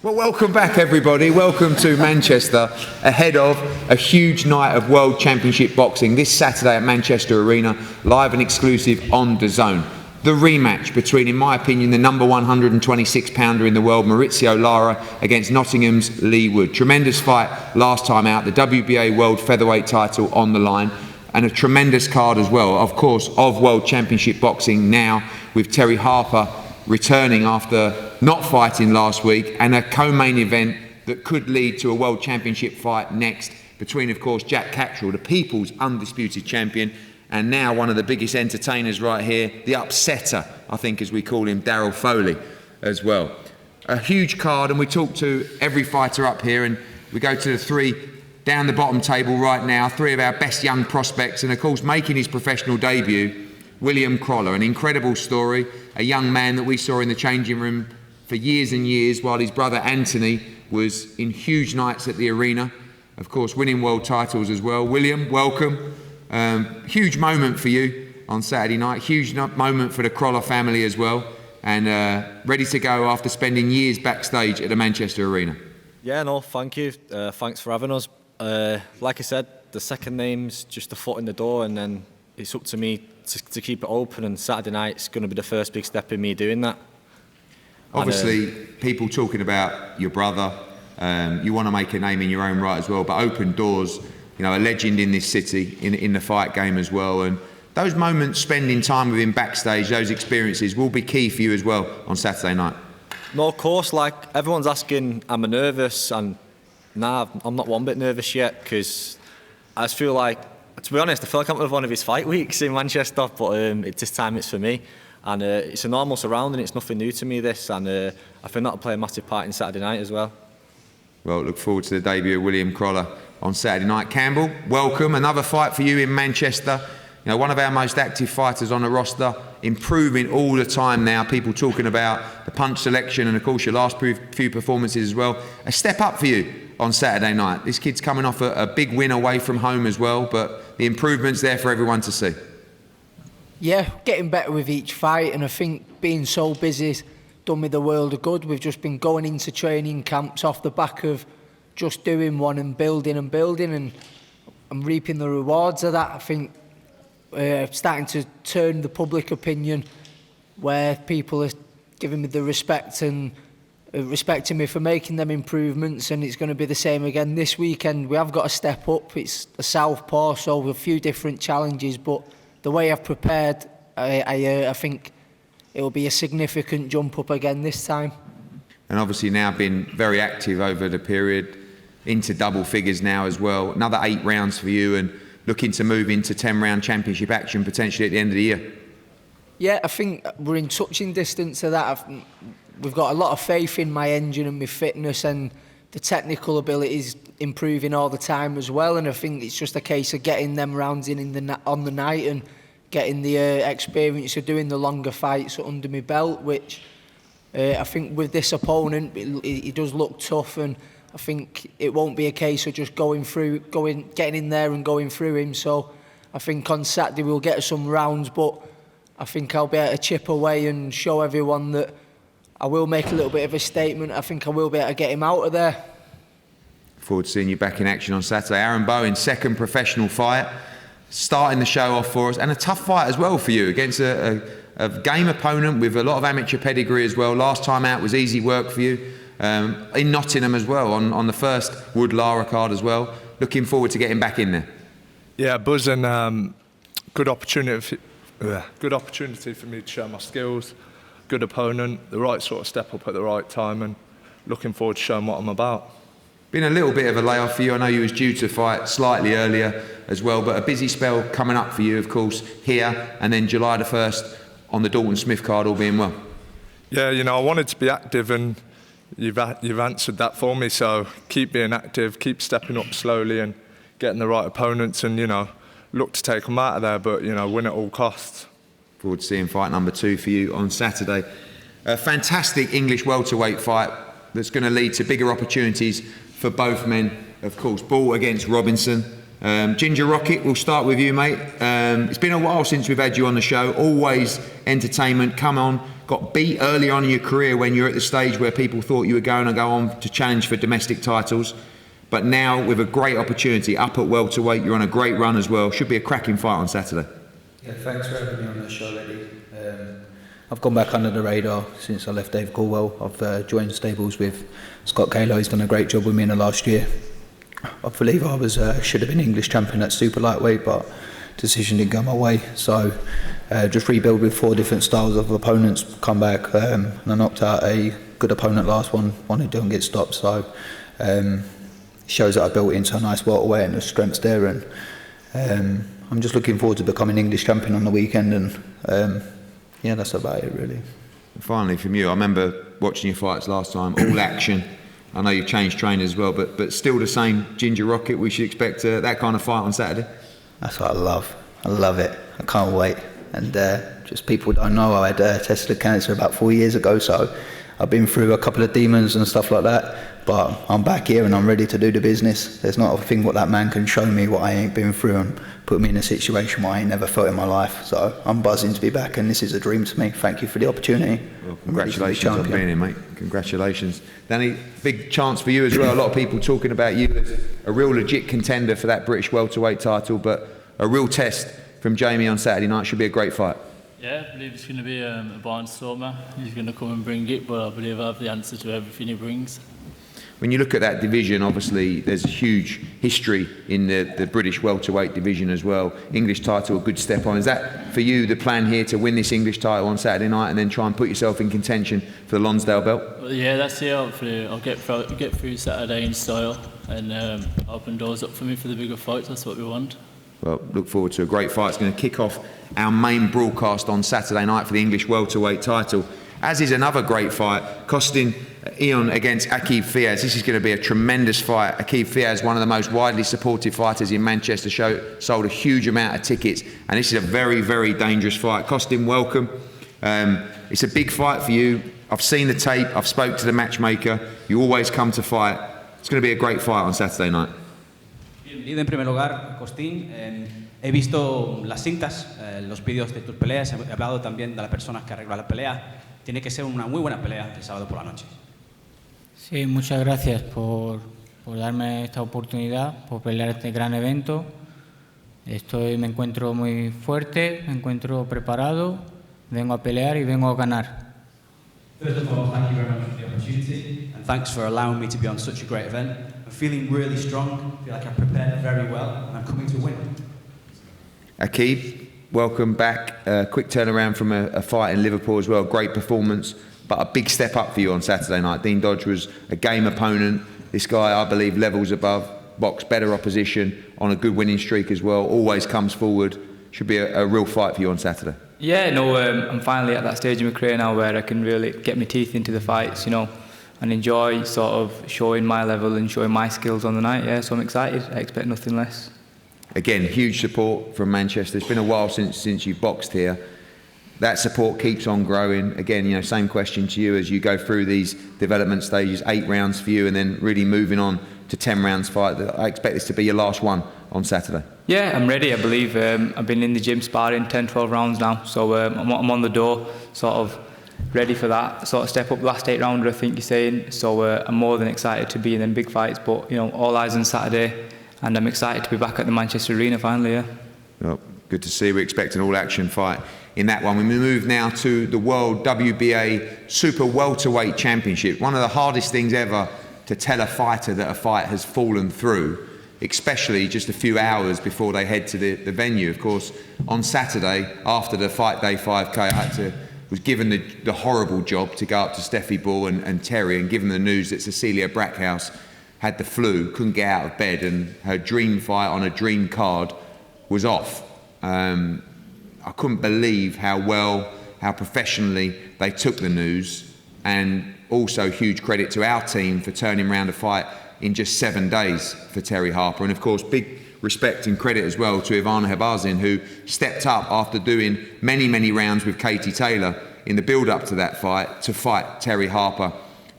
Well, welcome back, everybody. Welcome to Manchester, ahead of a huge night of World Championship Boxing this Saturday at Manchester Arena, live and exclusive on DAZN. The rematch between, in my opinion, the number 126-pounder in the world, Mauricio Lara, against Nottingham's Leigh Wood. Tremendous fight last time out, the WBA World Featherweight title on the line, and a tremendous card as well, of course, of World Championship Boxing now, with Terry Harper returning after not fighting last week, and a co-main event that could lead to a World Championship fight next between, of course, Jack Catterall, the people's undisputed champion, and now one of the biggest entertainers right here, the upsetter, I think as we call him, Darragh Foley as well. A huge card, and we talk to every fighter up here, and we go to the three down the bottom table right now, three of our best young prospects, and of course making his professional debut, William Crolla, an incredible story, a young man that we saw in the changing room for years and years while his brother Anthony was in huge nights at the arena, of course winning world titles as well. William, welcome. Huge moment for you on Saturday night, huge moment for the Crolla family as well, and ready to go after spending years backstage at the Manchester Arena. Yeah, no, thank you. Thanks for having us. Like I said, the second name's just a foot in the door, and then it's up to me to keep it open, and Saturday night's going to be the first big step in me doing that. Obviously, people talking about your brother, you want to make a name in your own right as well, but open doors, you know, a legend in this city, in the fight game as well, and those moments spending time with him backstage, those experiences will be key for you as well on Saturday night. No, of course, like everyone's asking, am I nervous? And nah, I'm not one bit nervous yet, because I just feel like, to be honest, I feel like I'm with one of his fight weeks in Manchester, but this time it's for me. And it's a normal surrounding, it's nothing new to me, this, and I think that'll play a massive part in Saturday night as well. Well, look forward to the debut of William Crolla on Saturday night. Campbell, welcome. Another fight for you in Manchester. You know, one of our most active fighters on the roster, improving all the time now. People talking about the punch selection and, of course, your last few performances as well. A step up for you on Saturday night. This kid's coming off a big win away from home as well, but the improvement's there for everyone to see. Yeah, getting better with each fight, and I think being so busy's done me the world of good. We've just been going into training camps off the back of just doing one and building, and I'm reaping the rewards of that. I think starting to turn the public opinion where people are giving me the respect and respecting me for making them improvements, and it's going to be the same again this weekend. We have got to step up. It's a southpaw, so a few different challenges, but the way I've prepared, I think it will be a significant jump up again this time. And obviously now been very active over the period, into double figures now as well. Another 8 rounds for you, and looking to move into 10-round championship action potentially at the end of the year. Yeah, I think we're in touching distance of that. We've got a lot of faith in my engine and my fitness, and the technical abilities improving all the time as well. And I think it's just a case of getting them rounds on the night and getting the experience of doing the longer fights under my belt, which I think with this opponent, he does look tough, and I think it won't be a case of just getting in there and going through him. So I think on Saturday we'll get some rounds, but I think I'll be able to chip away and show everyone that I will make a little bit of a statement. I think I will be able to get him out of there. Forward to seeing you back in action on Saturday. Aaron Bowen's second professional fight, starting the show off for us, and a tough fight as well for you against a game opponent with a lot of amateur pedigree as well. Last time out was easy work for you in Nottingham as well, on the first Wood Lara card as well. Looking forward to getting back in there. Yeah, buzzing. Good opportunity for me to show my skills. Good opponent, the right sort of step up at the right time, and looking forward to showing what I'm about. Been a little bit of a layoff for you. I know you was due to fight slightly earlier as well, but a busy spell coming up for you, of course, here, and then July the 1st on the Dalton Smith card, all being well. Yeah, you know, I wanted to be active, and you've answered that for me, so keep being active, keep stepping up slowly and getting the right opponents, and, you know, look to take them out of there, but, you know, win at all costs. Forward to seeing fight number 2 for you on Saturday. A fantastic English welterweight fight that's going to lead to bigger opportunities for both men, of course. Ball against Robinson. Ginger Rocket, we'll start with you, mate. It's been a while since we've had you on the show. Always entertainment. Come on, got beat early on in your career when you're at the stage where people thought you were going to go on to challenge for domestic titles. But now with a great opportunity up at welterweight, you're on a great run as well. Should be a cracking fight on Saturday. Yeah, thanks for having me on the show, Leigh. I've gone back under the radar since I left Dave Caldwell. I've joined stables with Scott Cahill. He's done a great job with me in the last year. I believe I was should have been English champion at super lightweight, but decision didn't go my way. So just rebuild with 4 different styles of opponents, come back, and I knocked out a good opponent last one who didn't get stopped. So shows that I built into a nice welterweight and the strengths there. And I'm just looking forward to becoming English champion on the weekend. And yeah, that's about it really. Finally, from you, I remember watching your fights last time, all action. I know you've changed trainers as well, but still the same ginger rocket. We should expect that kind of fight on Saturday. That's what I love. I love it. I can't wait. And just people don't know, I had tested cancer about 4 years ago, so I've been through a couple of demons and stuff like that. But I'm back here and I'm ready to do the business. There's not a thing what that man can show me what I ain't been through and put me in a situation where I ain't never felt in my life. So I'm buzzing to be back, and this is a dream to me. Thank you for the opportunity. Well, congratulations on being here, mate. Congratulations. Danny, big chance for you as well. A lot of people talking about you as a real legit contender for that British welterweight title, but a real test from Jamie on Saturday night. Should be a great fight. Yeah, I believe it's going to be a barnstormer. He's going to come and bring it, but I believe I have the answer to everything he brings. When you look at that division, obviously there's a huge history in the British welterweight division as well. English title, a good step on. Is that for you the plan here, to win this English title on Saturday night and then try and put yourself in contention for the Lonsdale belt? Well, yeah, that's it. Hopefully I'll get through Saturday in style and open doors up for me for the bigger fights. That's what we want. Well, look forward to a great fight. It's going to kick off our main broadcast on Saturday night for the English welterweight title, as is another great fight, Costin Eon against Aqib Fiaz. This is going to be a tremendous fight. Aqib Fiaz, one of the most widely supported fighters in Manchester, sold a huge amount of tickets, and this is a very, very dangerous fight. Costin, welcome. It's a big fight for you. I've seen the tape, I've spoke to the matchmaker. You always come to fight. It's going to be a great fight on Saturday night. Bienvenido en primer lugar, Costín. He visto las cintas, los vídeos de tus peleas, he hablado también de las personas que arreglan la pelea. Tiene que ser una muy buena pelea el sábado por la noche. Sí, muchas gracias por darme esta oportunidad, por pelear este gran evento. Me encuentro muy fuerte, me encuentro preparado, vengo a pelear y vengo a ganar. First of all, thank you very much for the opportunity, and thanks for allowing me to be on such a great event. I'm feeling really strong, I feel like I've prepared very well, and I'm coming to win. Aqib, welcome back. Quick turnaround from a fight in Liverpool as well. Great performance, but a big step up for you on Saturday night. Dean Dodge was a game opponent. This guy, I believe, levels above, boxed better opposition, on a good winning streak as well. Always comes forward. Should be a real fight for you on Saturday. Yeah, no, I'm finally at that stage in my career now where I can really get my teeth into the fights, you know, and enjoy sort of showing my level and showing my skills on the night. Yeah, so I'm excited. I expect nothing less. Again, huge support from Manchester. It's been a while since you've boxed here. That support keeps on growing. Again, you know, same question to you as you go through these development stages, 8 rounds for you and then really moving on to 10 rounds fight. I expect this to be your last one on Saturday. Yeah, I'm ready. I believe I've been in the gym sparring 10, 12 rounds now. So I'm on the door, sort of ready for that sort of step up. Last 8 rounder, I think you're saying. So I'm more than excited to be in them big fights. But, you know, all eyes on Saturday. And I'm excited to be back at the Manchester Arena finally, yeah. Well, good to see. We expect an all-action fight in that one. We move now to the World WBA Super Welterweight Championship. One of the hardest things ever to tell a fighter that a fight has fallen through, especially just a few hours before they head to the venue. Of course, on Saturday, after the fight day 5K, I was given the horrible job to go up to Steffi Bull and Terry and give them the news that Cecilia Brackhouse had the flu, couldn't get out of bed, and her dream fight on a dream card was off. I couldn't believe how well, how professionally they took the news, and also huge credit to our team for turning around a fight in just 7 days for Terry Harper. And of course, big respect and credit as well to Ivana Habazin, who stepped up after doing many, many rounds with Katie Taylor in the build-up to that fight to fight Terry Harper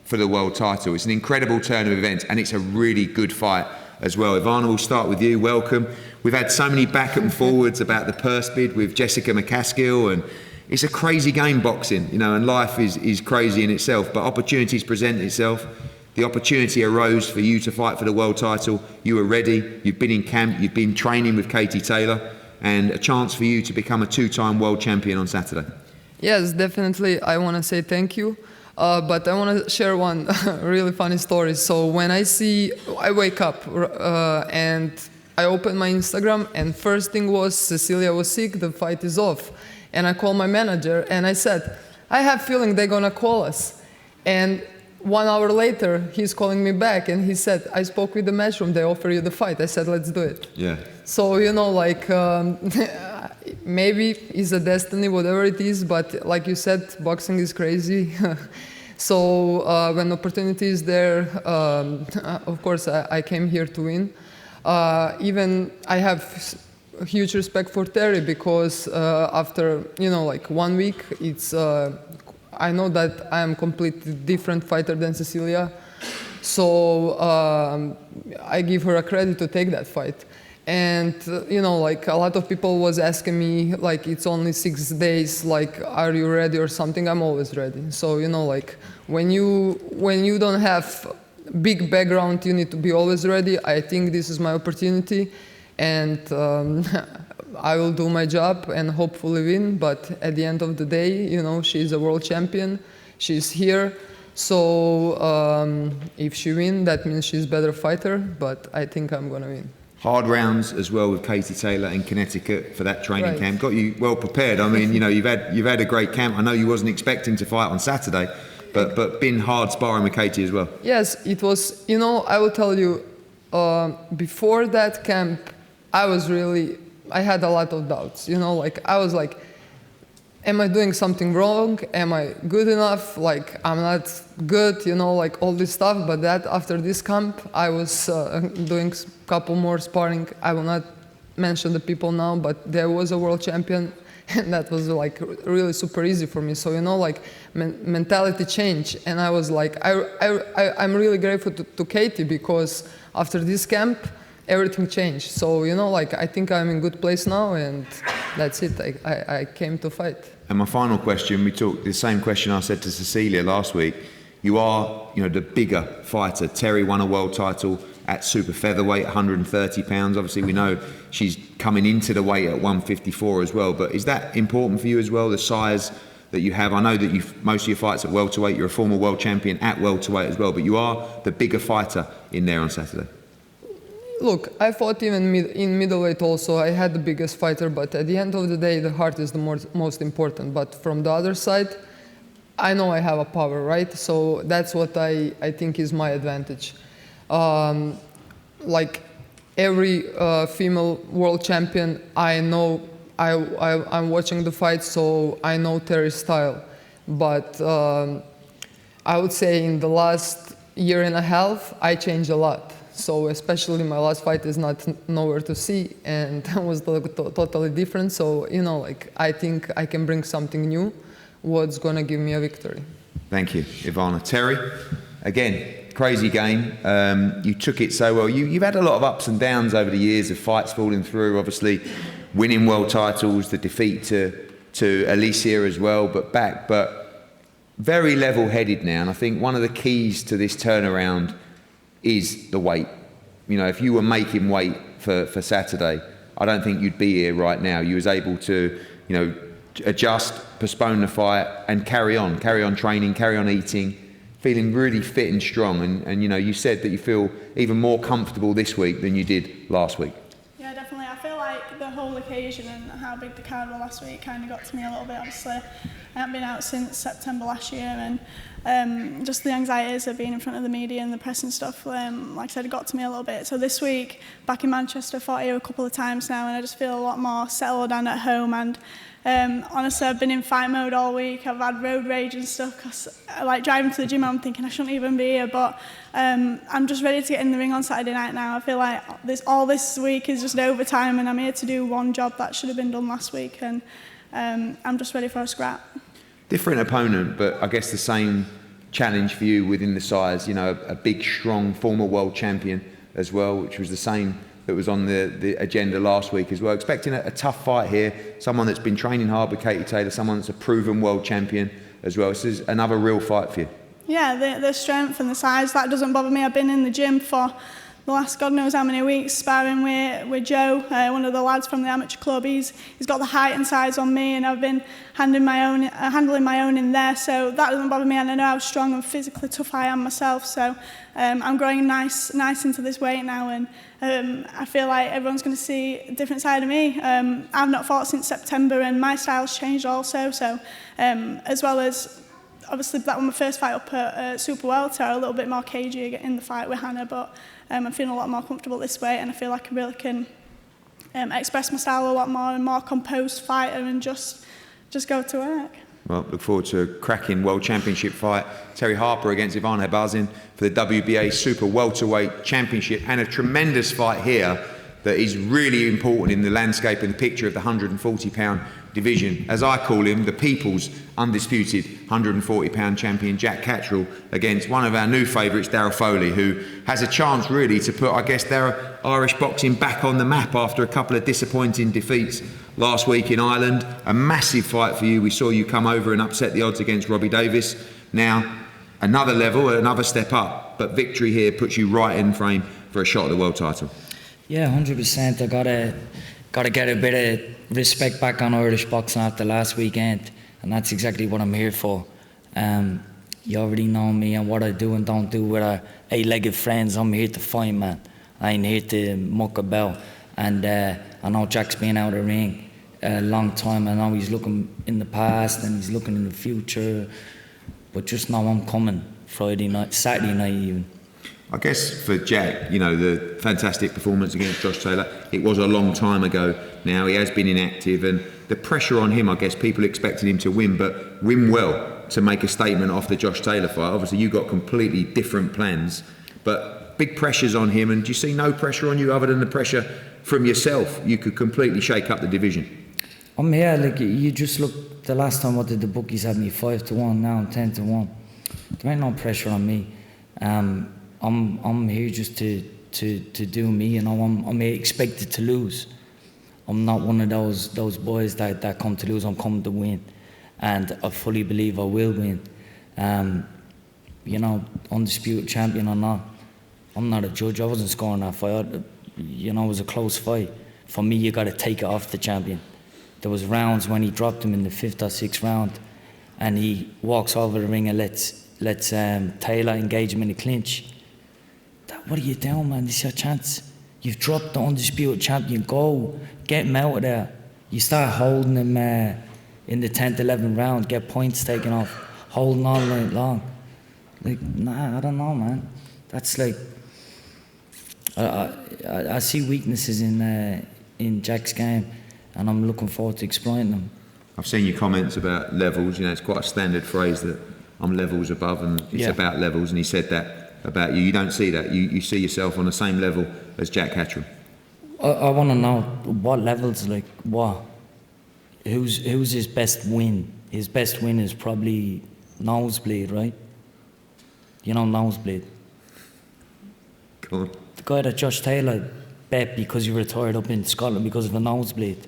for the world title. It's an incredible turn of events, and it's a really good fight as well. Ivana, we'll start with you. Welcome. We've had so many back and forwards about the purse bid with Jessica McCaskill, and it's a crazy game, boxing, you know, and life is crazy in itself, but opportunities present itself. The opportunity arose for you to fight for the world title. You were ready, you've been in camp, you've been training with Katie Taylor, and a chance for you to become a two-time world champion on Saturday. Yes, definitely. I want to say thank you. But I want to share one really funny story. So when I wake up and I open my Instagram, and first thing was Cecilia was sick, the fight is off. And I call my manager and I said, I have feeling they're gonna call us. And 1 hour later, he's calling me back and he said, I spoke with the matchroom, they offer you the fight. I said, let's do it. Yeah. So, you know, like, maybe it's a destiny, whatever it is, but like you said, boxing is crazy. So when opportunity is there, of course, I came here to win. Even I have huge respect for Terry because after, you know, like 1 week, it's, I know that I am completely different fighter than Cecilia. So I give her a credit to take that fight. And, you know, like a lot of people was asking me, like, it's only 6 days, like, are you ready or something? I'm always ready. So, you know, like, when you don't have big background, you need to be always ready. I think this is my opportunity, and I will do my job and hopefully win. But at the end of the day, you know, she's a world champion. She's here. So if she wins, that means she's a better fighter, but I think I'm going to win. Hard rounds as well with Katie Taylor in Connecticut for that training Right. camp. Got you well prepared. I mean, you know, you've had a great camp. I know you wasn't expecting to fight on Saturday, but been hard sparring with Katie as well. Yes, it was, you know, I will tell you, before that camp, I had a lot of doubts, you know, like, I was like, am I doing something wrong? Am I good enough? Like, I'm not good, you know, like all this stuff. But that after this camp, I was doing a couple more sparring. I will not mention the people now, but there was a world champion, and that was like really super easy for me. So, you know, like mentality change. And I was like, I'm really grateful to Katie because after this camp, everything changed. So, you know, like, I think I'm in good place now, and that's it. I came to fight. And my final question, we talked the same question I said to Cecilia last week. You are, you know, the bigger fighter. Terry won a world title at super featherweight, 130 pounds. Obviously, we know she's coming into the weight at 154 as well. But is that important for you as well, the size that you have? I know that most of your fights at welterweight, you're a former world champion at welterweight as well, but you are the bigger fighter in there on Saturday. Look, I fought even in middleweight also. I had the biggest fighter, but at the end of the day, the heart is the most important. But from the other side, I know I have a power, right? So that's what I think is my advantage. Like every female world champion, I know I'm watching the fight, so I know Terry's style. But I would say in the last year and a half, I changed a lot. So especially my last fight is not nowhere to see, and that was totally different. So, you know, like, I think I can bring something new, what's gonna give me a victory. Thank you, Ivana. Terry, again, crazy game. You took it so well. You've had a lot of ups and downs over the years of fights falling through, obviously winning world titles, the defeat to Alicia as well, but very level-headed now. And I think one of the keys to this turnaround is the weight. You know, if you were making weight for Saturday, I don't think you'd be here right now. You was able to, you know, adjust, postpone the fight, and carry on training, carry on eating, feeling really fit and strong. And you know, you said that you feel even more comfortable this week than you did last week. Yeah, definitely. I feel like the whole occasion and how big the card was last week kind of got to me a little bit. Obviously, I haven't been out since September last year, and just the anxieties of being in front of the media and the press and stuff, like I said, it got to me a little bit. So this week, back in Manchester, I fought here a couple of times now, and I just feel a lot more settled and at home. And honestly, I've been in fight mode all week. I've had road rage and stuff, because like driving to the gym, I'm thinking I shouldn't even be here. But I'm just ready to get in the ring on Saturday night now. I feel like all this week is just overtime, and I'm here to do one job that should have been done last week. And I'm just ready for a scrap. Different opponent, but I guess the same challenge for you within the size. You know, a big, strong former world champion as well, which was the same that was on the agenda last week as well. Expecting a tough fight here, someone that's been training hard with Katie Taylor, someone that's a proven world champion as well. This is another real fight for you. Yeah, the strength and the size, that doesn't bother me. I've been in the gym for the last God knows how many weeks sparring with Joe, one of the lads from the amateur club. He's got the height and size on me, and I've been handling my own in there, so that doesn't bother me, and I know how strong and physically tough I am myself, so I'm growing nice into this weight now, and I feel like everyone's going to see a different side of me. I've not fought since September, and my style's changed also, so as well as obviously that was my first fight up at Super Welter, a little bit more cagey in the fight with Hannah, but I'm feeling a lot more comfortable this way, and I feel like I really can express my style a lot more, and more composed fighter, and just go to work. Well, look forward to a cracking World Championship fight. Terry Harper against Ivana Bazin for the WBA Super Welterweight Championship, and a tremendous fight here that is really important in the landscape and the picture of the 140-pound division. As I call him, the people's undisputed 140-pound champion, Jack Catterall, against one of our new favourites, Darragh Foley, who has a chance really to put, I guess, their Irish boxing back on the map after a couple of disappointing defeats last week in Ireland. A massive fight for you. We saw you come over and upset the odds against Robbie Davis. Now, another level, another step up, but victory here puts you right in frame for a shot at the world title. Yeah, 100%. I gotta get a bit of respect back on Irish boxing after last weekend, and that's exactly what I'm here for. You already know me and what I do and don't do with our eight-legged friends. I'm here to fight, man. I ain't here to muck about. And I know Jack's been out of the ring a long time. I know he's looking in the past and he's looking in the future. But just know I'm coming Saturday night even. I guess for Jack, you know, the fantastic performance against Josh Taylor, it was a long time ago now. He has been inactive, and the pressure on him, I guess people expected him to win, but win well to make a statement off the Josh Taylor fight. Obviously, you got completely different plans, but big pressures on him, and do you see no pressure on you other than the pressure from yourself? You could completely shake up the division. Yeah, like you just look, the last time what did the bookies have me 5-1, now I'm 10-1. There ain't no pressure on me. I'm here just to do me, you know. I'm expected to lose. I'm not one of those boys that come to lose. I'm coming to win, and I fully believe I will win. You know, undisputed champion or not, I'm not a judge. I wasn't scoring that fight. You know, it was a close fight. For me, you got to take it off the champion. There was rounds when he dropped him in the 5th or 6th round, and he walks over the ring and lets Taylor engage him in a clinch. What are you doing, man? This is your chance. You've dropped the undisputed champion. Go, get him out of there. You start holding him in the 10th, 11th round, get points taken off, holding all night long. Like, nah, I don't know, man. That's like, I see weaknesses in Jack's game, and I'm looking forward to exploiting them. I've seen your comments about levels. You know, it's quite a standard phrase that I'm levels above, and it's about levels, and he said that about you. You don't see that. You see yourself on the same level as Jack Catterall. I want to know what levels, like what? Who's his best win? His best win is probably nosebleed, right? You know nosebleed. Go on. The guy that Josh Taylor bet because he retired up in Scotland because of a nosebleed.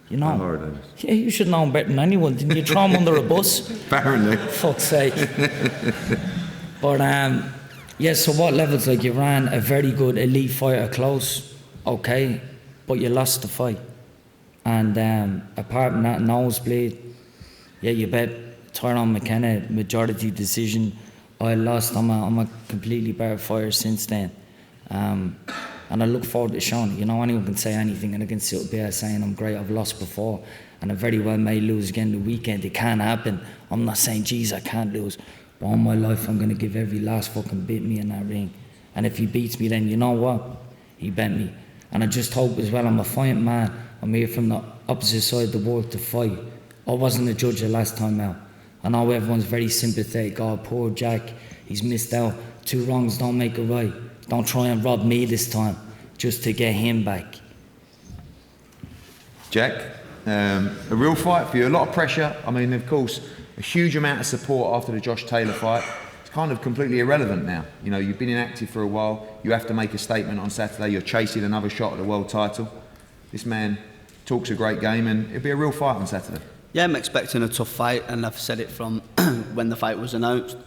You know? Yeah, you should know him better than anyone. Didn't you throw him under a bus? Apparently. Fuck's sake. But yeah, so what levels? Like, you ran a very good elite fighter close, okay, but you lost the fight. And apart from that nosebleed, yeah, you bet Tyrone McKenna, majority decision. I lost. I'm a completely better fighter since then. And I look forward to showing it. You know, anyone can say anything, and I can sit up here saying I'm great, I've lost before, and I very well may lose again the weekend. It can happen. I'm not saying, geez, I can't lose. But all my life, I'm going to give every last fucking bit me in that ring. And if he beats me, then you know what? He bet me. And I just hope as well, I'm a fighting man. I'm here from the opposite side of the world to fight. I wasn't a judge the last time out. I know everyone's very sympathetic. Oh, poor Jack, he's missed out. 2 wrongs don't make a right. Don't try and rob me this time, just to get him back. Jack, a real fight for you, a lot of pressure. I mean, of course, a huge amount of support after the Josh Taylor fight. it's kind of completely irrelevant now. You know, you've been inactive for a while. You have to make a statement on Saturday. You're chasing another shot at the world title. This man talks a great game, and it'll be a real fight on Saturday. Yeah, I'm expecting a tough fight, and I've said it from when the fight was announced.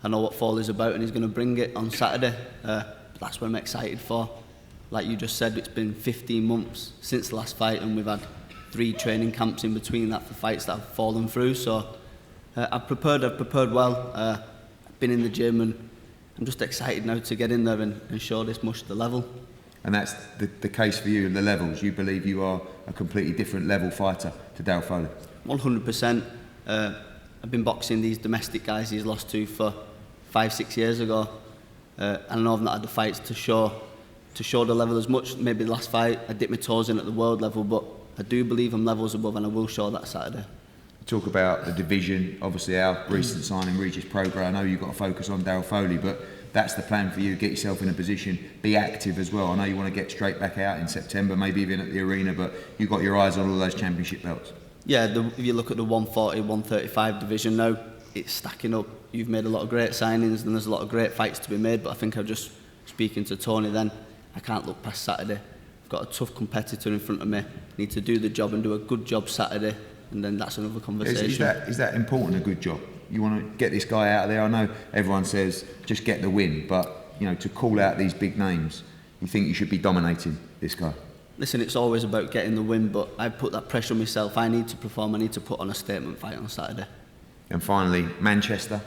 I know what Foley's about, and he's going to bring it on Saturday. That's what I'm excited for. Like you just said, it's been 15 months since the last fight, and we've had 3 training camps in between that for fights that have fallen through. So I've prepared well. I've been in the gym, and I'm just excited now to get in there and show this much the level. And that's the case for you, the levels. You believe you are a completely different level fighter to Darragh Foley? 100%. I've been boxing these domestic guys he's lost to for 5-6 years ago. And I know I've not had the fights to show the level as much. Maybe the last fight I dipped my toes in at the world level, but I do believe I'm levels above, and I will show that Saturday. Talk about the division. Obviously, our recent signing, Regis Prograis. I know you've got to focus on Darragh Foley, but that's the plan for you. Get yourself in a position, be active as well. I know you want to get straight back out in September, maybe even at the arena, but you've got your eyes on all those championship belts. Yeah, if you look at the 140, 135 division now, it's stacking up. You've made a lot of great signings, and there's a lot of great fights to be made, but I think I'm just speaking to Tony then, I can't look past Saturday. I've got a tough competitor in front of me. I need to do the job and do a good job Saturday, and then that's another conversation. Is that important, a good job? You want to get this guy out of there? I know everyone says just get the win, but you know, to call out these big names, you think you should be dominating this guy? Listen, it's always about getting the win, but I put that pressure on myself. I need to perform. I need to put on a statement fight on Saturday. And finally, Manchester.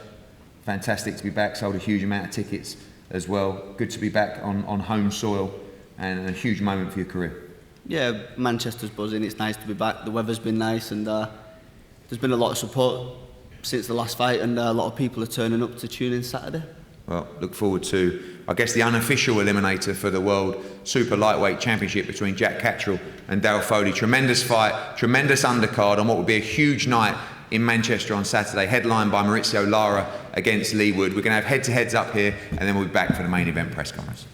Fantastic to be back. Sold a huge amount of tickets as well. Good to be back on home soil, and a huge moment for your career. Yeah, Manchester's buzzing. It's nice to be back. The weather's been nice, and there's been a lot of support since the last fight, and a lot of people are turning up to tune in Saturday. Well, look forward to, I guess, the unofficial eliminator for the World Super Lightweight Championship between Jack Catterall and Darragh Foley. Tremendous fight, tremendous undercard on what will be a huge night in Manchester on Saturday, headlined by Mauricio Lara against Leigh Wood. We're going to have head-to-heads up here, and then we'll be back for the main event press conference.